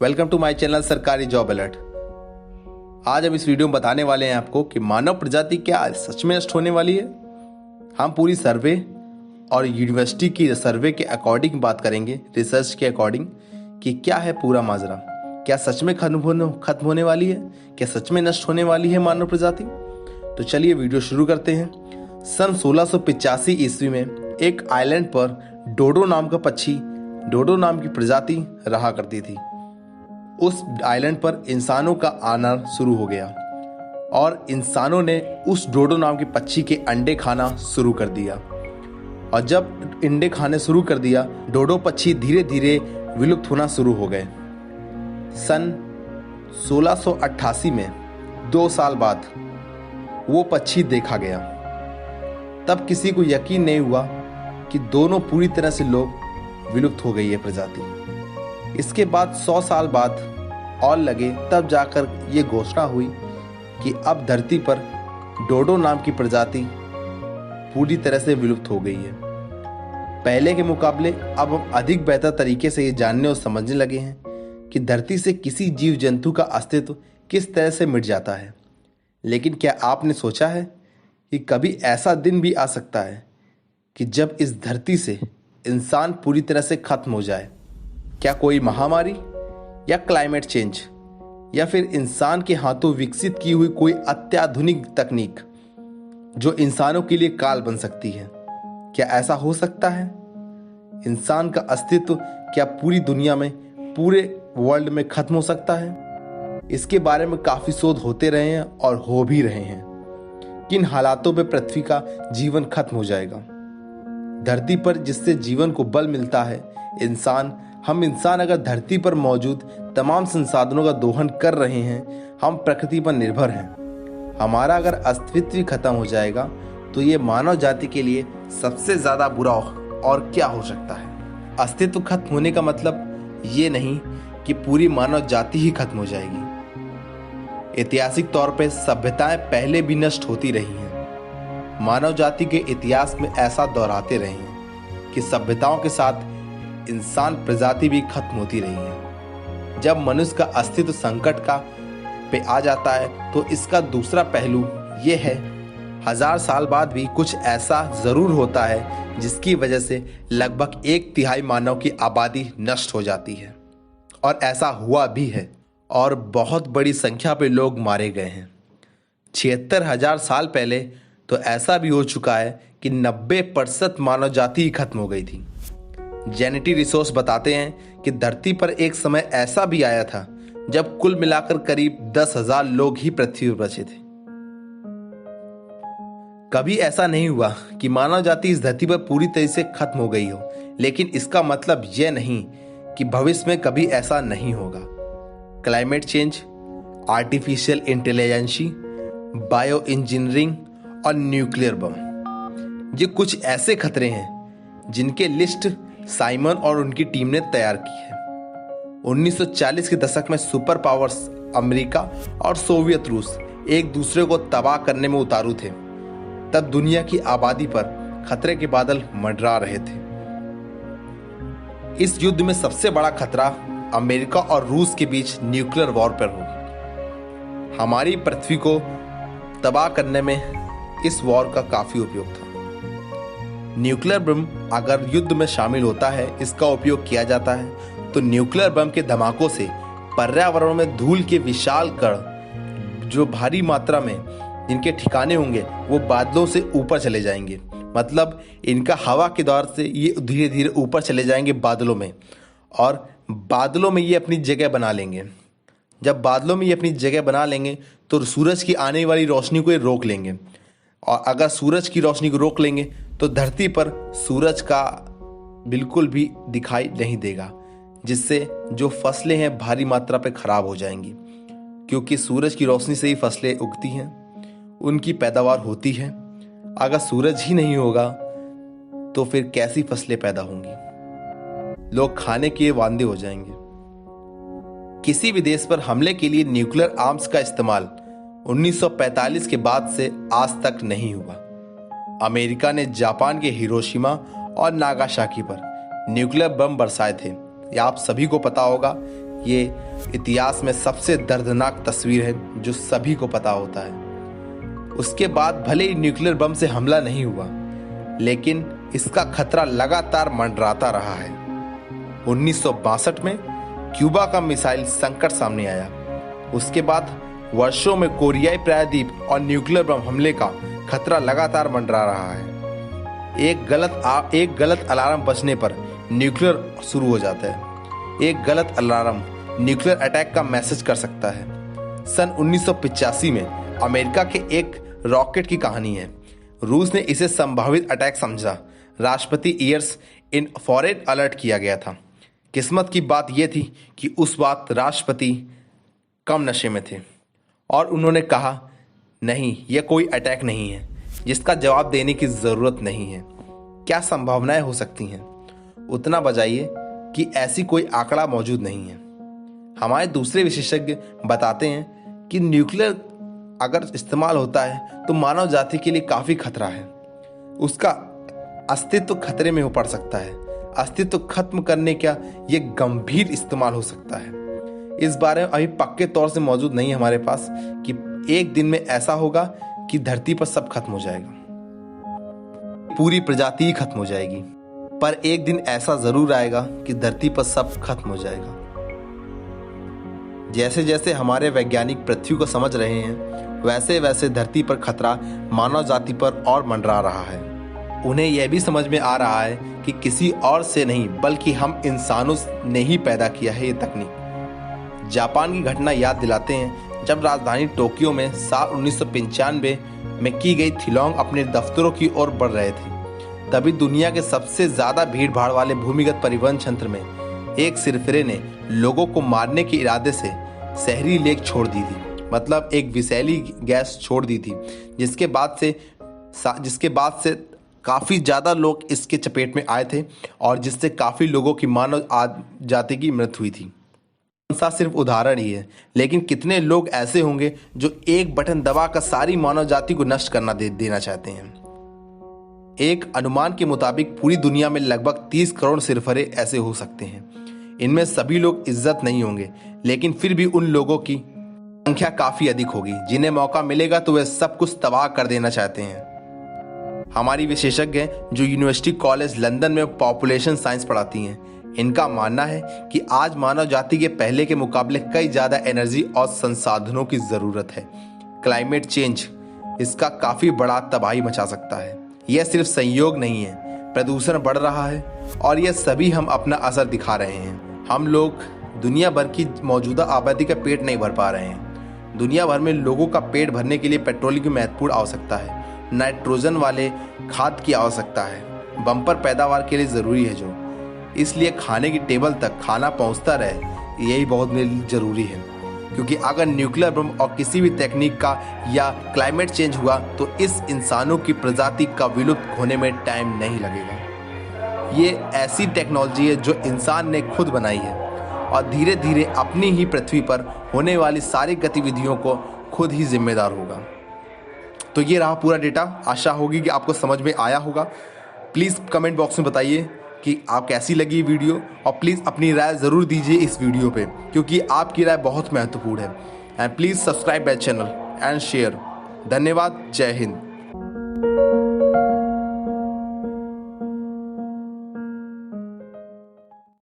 Welcome to my channel सरकारी job alert. आज हम इस वीडियो में बताने वाले हैं आपको कि मानव प्रजाति क्या सच में नष्ट होने वाली है। हम पूरी सर्वे और यूनिवर्सिटी की सर्वे के अकॉर्डिंग बात करेंगे, रिसर्च के अकॉर्डिंग, कि क्या है पूरा माजरा। क्या सच में खत्म होने वाली है? क्या सच में नष्ट होने वाली है मानव प्रजाति? तो चलिए वीडियो शुरू करते हैं। सन 1685 ईस्वी में एक आइलैंड पर डोडो नाम का पक्षी, डोडो नाम की प्रजाति रहा करती थी। उस आइलैंड पर इंसानों का आना शुरू हो गया और इंसानों ने उस डोडो नाम के पक्षी के अंडे खाना शुरू कर दिया। और जब अंडे खाने शुरू कर दिया, डोडो पक्षी धीरे धीरे विलुप्त होना शुरू हो गए। सन 1688 में 2 साल बाद वो पक्षी देखा गया। तब किसी को यकीन नहीं हुआ कि दोनों पूरी तरह से लोग विलुप्त हो गई है प्रजाति। इसके बाद 100 साल बाद और लगे, तब जाकर ये घोषणा हुई कि अब धरती पर डोडो नाम की प्रजाति पूरी तरह से विलुप्त हो गई है। पहले के मुकाबले अब हम अधिक बेहतर तरीके से ये जानने और समझने लगे हैं कि धरती से किसी जीव जंतु का अस्तित्व किस तरह से मिट जाता है। लेकिन क्या आपने सोचा है कि कभी ऐसा दिन भी आ सकता है कि जब इस धरती से इंसान पूरी तरह से खत्म हो जाए? क्या कोई महामारी या क्लाइमेट चेंज या फिर इंसान के हाथों विकसित की हुई कोई अत्याधुनिक तकनीक जो इंसानों के लिए काल बन सकती है? क्या ऐसा हो सकता है? इंसान का अस्तित्व क्या पूरी दुनिया में, पूरे वर्ल्ड में खत्म हो सकता है? इसके बारे में काफी शोध होते रहे हैं और हो भी रहे हैं। किन हालातों में पृथ्वी का जीवन खत्म हो जाएगा? धरती पर जिससे जीवन को बल मिलता है, हम इंसान अगर धरती पर मौजूद तमाम संसाधनों का दोहन कर रहे हैं, हम प्रकृति पर निर्भर हैं। हमारा अगर अस्तित्व खत्म हो जाएगा तो ये मानव जाति के लिए सबसे ज्यादा बुरा और क्या हो सकता है। अस्तित्व खत्म होने का मतलब ये नहीं कि पूरी मानव जाति ही खत्म हो जाएगी। ऐतिहासिक तौर पे सभ्यताएं पहले भी नष्ट होती रही हैं। मानव जाति के इतिहास में ऐसा दोहराते रहे हैं कि सभ्यताओं के साथ इंसान प्रजाति भी खत्म होती रही है। जब मनुष्य का अस्तित्व संकट पे आ जाता है तो इसका दूसरा पहलू ये है, 1000 साल बाद भी कुछ ऐसा जरूर होता है जिसकी वजह से लगभग 1/3 मानव की आबादी नष्ट हो जाती है। और ऐसा हुआ भी है और बहुत बड़ी संख्या पे लोग मारे गए हैं। 76,000 साल पहले तो ऐसा भी हो चुका है कि 90% मानव जाति ही खत्म हो गई थी। जेनेटिक रिसोर्स बताते हैं कि धरती पर एक समय ऐसा भी आया था जब कुल मिलाकर करीब 10,000 लोग ही पृथ्वी पर बचे थे। कभी ऐसा नहीं हुआ कि मानव जाति इस धरती पर पूरी तरह से खत्म हो गई हो, लेकिन इसका मतलब यह नहीं कि भविष्य में कभी ऐसा नहीं होगा। Climate change, artificial intelligence, bio engineering और न्यूक्लियर बम, ये कुछ ऐसे खतरे हैं जिनके लिस्ट साइमन और उनकी टीम ने तैयार की है। 1940 के दशक में सुपर पावर्स अमेरिका और सोवियत रूस एक दूसरे को तबाह करने में उतारू थे। तब दुनिया की आबादी पर खतरे के बादल मंडरा रहे थे। इस युद्ध में सबसे बड़ा खतरा अमेरिका और रूस के बीच न्यूक्लियर वॉर पर होगी। हमारी पृथ्वी को तबाह करने में इस वॉर का काफी उपयोग था। न्यूक्लियर बम अगर युद्ध में शामिल होता है, इसका उपयोग किया जाता है, तो न्यूक्लियर बम के धमाकों से पर्यावरण में धूल के विशाल कण जो भारी मात्रा में जिनके ठिकाने होंगे वो बादलों से ऊपर चले जाएंगे। मतलब इनका हवा के दौर से ये धीरे धीरे ऊपर चले जाएंगे बादलों में, और बादलों में ये अपनी जगह बना लेंगे। जब बादलों में ये अपनी जगह बना लेंगे तो सूरज की आने वाली रोशनी को ये रोक लेंगे, और अगर सूरज की रोशनी को रोक लेंगे तो धरती पर सूरज का बिल्कुल भी दिखाई नहीं देगा, जिससे जो फसलें हैं भारी मात्रा पे खराब हो जाएंगी। क्योंकि सूरज की रोशनी से ही फसलें उगती हैं, उनकी पैदावार होती है। अगर सूरज ही नहीं होगा तो फिर कैसी फसलें पैदा होंगी? लोग खाने के वांदे हो जाएंगे। किसी भी देश पर हमले के लिए न्यूक्लियर आर्म्स का इस्तेमाल 1945 के बाद से आज तक नहीं हुआ। अमेरिका ने जापान के हिरोशिमा और नागासाकी पर न्यूक्लियर बम बरसाए थे। या आप सभी को पता होगा ये इतिहास में सबसे दर्दनाक तस्वीर है जो सभी को पता होता है। उसके बाद भले ही न्यूक्लियर बम से हमला नहीं हुआ, लेकिन इसका खतरा लगातार मंडराता रहा है। 1962 में क्यूबा का मिसाइल संकट सामने आया। उसके बाद वर्षों में कोरियाई प्रायद्वीप और न्यूक्लियर बम हमले का खतरा लगातार मंडरा रहा है। एक गलत अलार्म बजने पर न्यूक्लियर शुरू हो जाता है। एक गलत अलार्म न्यूक्लियर अटैक का मैसेज कर सकता है। सन 1985 में अमेरिका के एक रॉकेट की कहानी है। रूस ने इसे संभावित अटैक समझा। राष्ट्रपति ईयर्स इन्फ्रारेड अलर्ट किया गया था। किस्मत की बात यह थी कि उस वक्त राष्ट्रपति कम नशे में थे और उन्होंने कहा, नहीं, यह कोई अटैक नहीं है जिसका जवाब देने की ज़रूरत नहीं है। क्या संभावनाएं हो सकती हैं? उतना बजाइए कि ऐसी कोई आंकड़ा मौजूद नहीं है। हमारे दूसरे विशेषज्ञ बताते हैं कि न्यूक्लियर अगर इस्तेमाल होता है तो मानव जाति के लिए काफ़ी खतरा है। उसका अस्तित्व खतरे में हो पड़ सकता है। अस्तित्व खत्म करने का ये गंभीर इस्तेमाल हो सकता है। इस बारे में अभी पक्के तौर से मौजूद नहीं है हमारे पास कि एक दिन में ऐसा होगा कि धरती पर सब खत्म हो जाएगा, पूरी प्रजाति ही खत्म हो जाएगी। पर एक दिन ऐसा जरूर आएगा कि धरती पर सब खत्म हो जाएगा। जैसे जैसे हमारे वैज्ञानिक पृथ्वी को समझ रहे हैं, वैसे वैसे धरती पर खतरा मानव जाति पर और मंडरा रहा है। उन्हें यह भी समझ में आ रहा है कि किसी और से नहीं बल्कि हम इंसानों ने ही पैदा किया है ये तकनीक। जापान की घटना याद दिलाते हैं जब राजधानी टोक्यो में साल 1995 में की गई थिलोंग अपने दफ्तरों की ओर बढ़ रहे थे। तभी दुनिया के सबसे ज्यादा भीड़ भाड़ वाले भूमिगत परिवहन क्षेत्र में एक सिरफिरे ने लोगों को मारने के इरादे से शहरी लेक छोड़ दी थी। मतलब एक विषैली गैस छोड़ दी थी, जिसके बाद से काफ़ी ज़्यादा लोग इसके चपेट में आए थे और जिससे काफ़ी लोगों की मानव जाति की मृत्यु हुई थी। सा सिर्फ उदाहरण ही है, लेकिन कितने लोग ऐसे होंगे जो एक बटन दबाकर सारी मानव जाति को नष्ट करना देना चाहते हैं। एक अनुमान के मुताबिक पूरी दुनिया में लगभग 30 करोड़ सिरफिरे ऐसे हो सकते हैं। इनमें सभी लोग इज्जत नहीं होंगे, लेकिन फिर भी उन लोगों की संख्या काफ़ी अधिक होगी जिन्हें मौका मिलेगा तो वे सब कुछ तबाह कर देना चाहते हैं। हमारी विशेषज्ञ जो यूनिवर्सिटी कॉलेज लंदन में पॉपुलेशन साइंस पढ़ाती हैं, इनका मानना है कि आज मानव जाति के पहले के मुकाबले कई ज़्यादा एनर्जी और संसाधनों की ज़रूरत है। क्लाइमेट चेंज इसका काफ़ी बड़ा तबाही मचा सकता है। यह सिर्फ संयोग नहीं है, प्रदूषण बढ़ रहा है और यह सभी हम अपना असर दिखा रहे हैं। हम लोग दुनिया भर की मौजूदा आबादी का पेट नहीं भर पा रहे हैं। दुनिया भर में लोगों का पेट भरने के लिए पेट्रोल की महत्वपूर्ण आवश्यकता है, नाइट्रोजन वाले खाद की आवश्यकता है, बम्पर पैदावार के लिए ज़रूरी है जो, इसलिए खाने की टेबल तक खाना पहुंचता रहे, यही बहुत ज़रूरी है। क्योंकि अगर न्यूक्लियर बम और किसी भी तकनीक का या क्लाइमेट चेंज हुआ तो इस इंसानों की प्रजाति का विलुप्त होने में टाइम नहीं लगेगा। ये ऐसी टेक्नोलॉजी है जो इंसान ने खुद बनाई है और धीरे धीरे अपनी ही पृथ्वी पर होने वाली सारी गतिविधियों को खुद ही जिम्मेदार होगा। तो ये रहा पूरा डेटा। आशा होगी कि आपको समझ में आया होगा। प्लीज़ कमेंट बॉक्स में बताइए कि आप कैसी लगी वीडियो और प्लीज़ अपनी राय ज़रूर दीजिए इस वीडियो पे, क्योंकि आपकी राय बहुत महत्वपूर्ण है। And please subscribe my channel and share. धन्यवाद। जय हिंद।